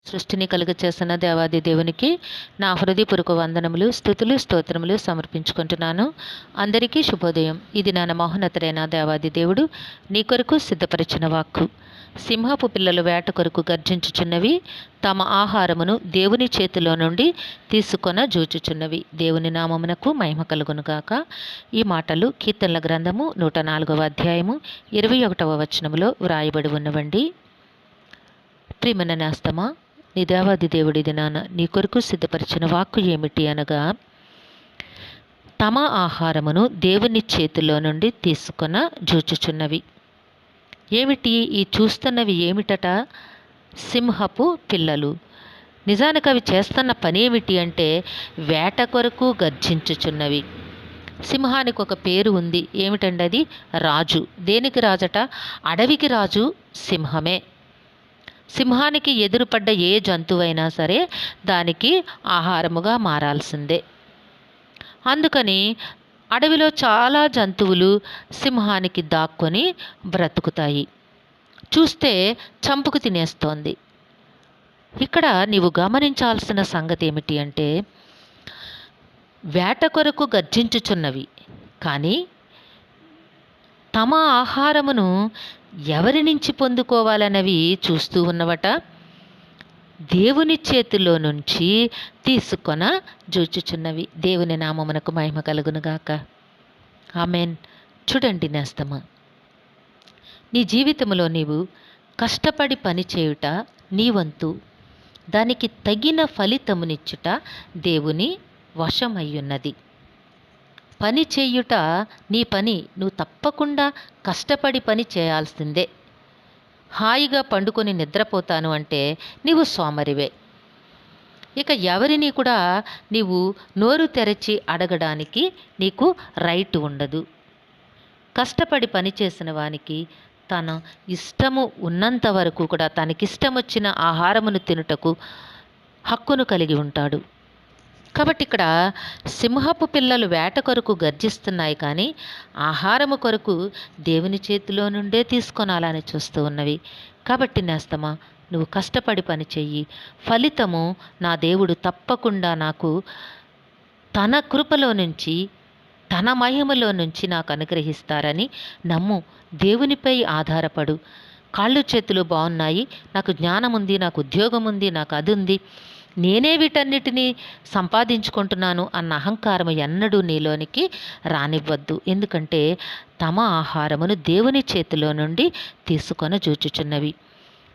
సృష్టిని కలుగచేసిన దేవాది దేవునికి నా హృదయపూర్వక వందనములు, స్తుతులు, స్తోత్రములు సమర్పించుకుంటున్నాను. అందరికీ శుభోదయం. ఇది నా మహోన్నతుడైన దేవాది దేవుడు నీ కొరకు సిద్ధపరిచిన వాక్కు. సింహపు పిల్లలు వేట కొరకు గర్జించుచున్నవి, తమ ఆహారమును దేవుని చేతిలో నుండి తీసుకొన జూచుచున్నవి. దేవుని నామమునకు మహిమ కలుగునుగాక. ఈ మాటలు కీర్తనల గ్రంథము 104వ అధ్యాయము 21వ వచనములో వ్రాయబడి ఉన్నవండి. ప్రియమైన నేస్తమా, నీ దేవాది దేవుడి దినాన నీ కొరకు సిద్ధపరిచిన వాక్కు ఏమిటి అనగా, తమ ఆహారమును దేవుని చేతిలో నుండి తీసుకొన జూచుచున్నవి. ఏమిటి ఈ చూస్తున్నవి? ఏమిటట? సింహపు పిల్లలు. నిజానికి అవి చేస్తున్న పని ఏమిటి అంటే వేట కొరకు గర్జించుచున్నవి. సింహానికి ఒక పేరు ఉంది. ఏమిటండి అది? రాజు. దేనికి రాజట? అడవికి రాజు సింహమే. సింహానికి ఎదురుపడ్డ ఏ జంతువైనా సరే దానికి ఆహారముగా మారాల్సిందే. అందుకని అడవిలో చాలా జంతువులు సింహానికి దాక్కొని బ్రతుకుతాయి. చూస్తే చంపుకు తినేస్తోంది. ఇక్కడ నీవు గమనించాల్సిన సంగతి ఏమిటి అంటే, వేట కొరకు గర్జించుచున్నవి, కానీ తమ ఆహారమును ఎవరి నుంచి పొందుకోవాలన్నవి చూస్తూ ఉన్నవట. దేవుని చేతిలో నుంచి తీసుకొన జూచుచున్నవి. దేవుని నామమునకు మహిమ కలుగునుగాక. ఆమెన్. చూడండి నేస్తమా, నీ జీవితంలో నీవు కష్టపడి పని చేయుట నీ వంతు. దానికి తగిన ఫలితమునిచ్చుట దేవుని వశమయ్యున్నది. పని చేయుట నీ పని. నువ్వు తప్పకుండా కష్టపడి పని చేయాల్సిందే. హాయిగా పండుకొని నిద్రపోతాను అంటే నీవు సోమరివే. ఇక ఎవరిని కూడా నీవు నోరు తెరచి అడగడానికి నీకు రైట్ ఉండదు. కష్టపడి పని చేసిన వానికి తన ఇష్టము ఉన్నంత వరకు కూడా తనకిష్టం వచ్చిన ఆహారమును తినుటకు హక్కును కలిగి ఉంటాడు. కాబట్టి ఇక్కడ సింహపు పిల్లలు వేట కొరకు గర్జిస్తున్నాయి, కానీ ఆహారము కొరకు దేవుని చేతిలో నుండే తీసుకొనాలని చూస్తూ ఉన్నవి. కాబట్టి నేస్తమా, నువ్వు కష్టపడి పని చెయ్యి. ఫలితము నా దేవుడు తప్పకుండా నాకు తన కృపలో నుంచి, తన మహిమలో నుంచి నాకు అనుగ్రహిస్తారని నమ్ము. దేవునిపై ఆధారపడు. కాళ్ళు చేతులు బాగున్నాయి, నాకు జ్ఞానం ఉంది, నాకు ఉద్యోగం ఉంది, నాకు అది ఉంది, నేనే వీటన్నిటినీ సంపాదించుకుంటున్నాను అన్న అహంకారము ఎన్నడూ నీలోనికి రానివ్వద్దు. ఎందుకంటే తమ ఆహారమును దేవుని చేతిలో నుండి తీసుకొని జూచుచున్నవి.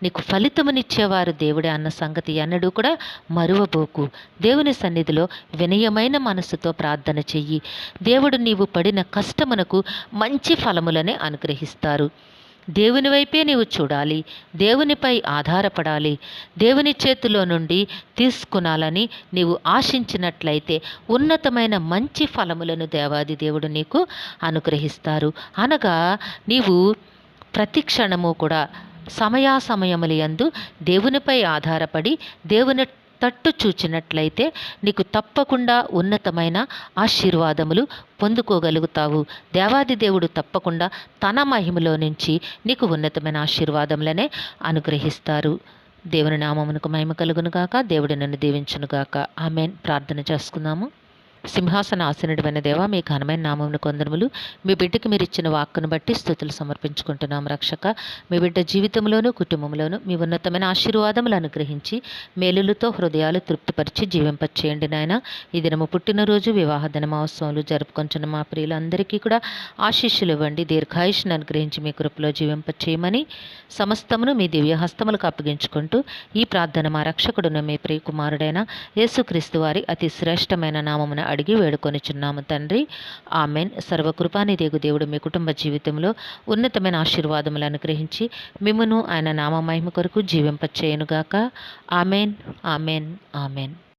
నీకు ఫలితమునిచ్చేవారు దేవుడే అన్న సంగతి ఎన్నడూ కూడా మరువబోకు. దేవుని సన్నిధిలో వినయమైన మనసుతో ప్రార్థన చెయ్యి. దేవుడు నీవు పడిన కష్టమునకు మంచి ఫలములనే అనుగ్రహిస్తారు. దేవుని వైపే నీవు చూడాలి, దేవునిపై ఆధారపడాలి. దేవుని చేతిలో నుండి తీసుకునాలని నీవు ఆశించినట్లయితే ఉన్నతమైన మంచి ఫలములను దేవాది దేవుడు నీకు అనుగ్రహిస్తారు. అనగా నీవు ప్రతి క్షణము కూడా సమయాసమయముల యందు దేవునిపై ఆధారపడి దేవుని తట్టు చూచినట్లయితే నీకు తప్పకుండా ఉన్నతమైన ఆశీర్వాదములు పొందుకోగలుగుతావు. దేవాది దేవుడు తప్పకుండా తన మహిమలో నుంచి నీకు ఉన్నతమైన ఆశీర్వాదములనే అనుగ్రహిస్తారు. దేవుని నామమునకు మహిమ కలుగునుగాక. దేవుడు నన్ను దీవించునుగాక. ఆమెన్. ప్రార్థన చేసుకుందాము. సింహాసన ఆసనుడైన దేవా, మీ ఘనమైన నామమును కొందరములు. మీ బిడ్డకి మీరు ఇచ్చిన వాక్కును బట్టి స్తుతులు సమర్పించుకుంటున్నాం. రక్షక, మీ బిడ్డ జీవితంలోనూ కుటుంబంలోనూ మీ ఉన్నతమైన ఆశీర్వాదములు అనుగ్రహించి మేలులతో హృదయాలు తృప్తిపరిచి జీవింపచేయండి నాయన. ఈ దినము పుట్టినరోజు, వివాహ దినమోత్సవాలు జరుపుకుంటున్న మా ప్రియులందరికీ కూడా ఆశీస్సులు ఇవ్వండి. దీర్ఘాయుష్ను అనుగ్రహించి మీ కృపలో జీవింపచేయమని సమస్తమును మీ దివ్య హస్తములకు అప్పగించుకుంటూ ఈ ప్రార్థన మా రక్షకుడున్న మీ ప్రియ కుమారుడైన యేసుక్రీస్తు వారి అతి శ్రేష్టమైన నామమున అడిగి వేడుకొనిచున్నాము తండ్రి. ఆమెన్. సర్వకృపానిదేగు దేవుడు మీ కుటుంబ జీవితంలో ఉన్నతమైన ఆశీర్వాదములు అనుగ్రహించి మిమ్మును ఆయన నామ మహిమ కొరకు జీవింపచేయునుగాక. Amen, amen, amen.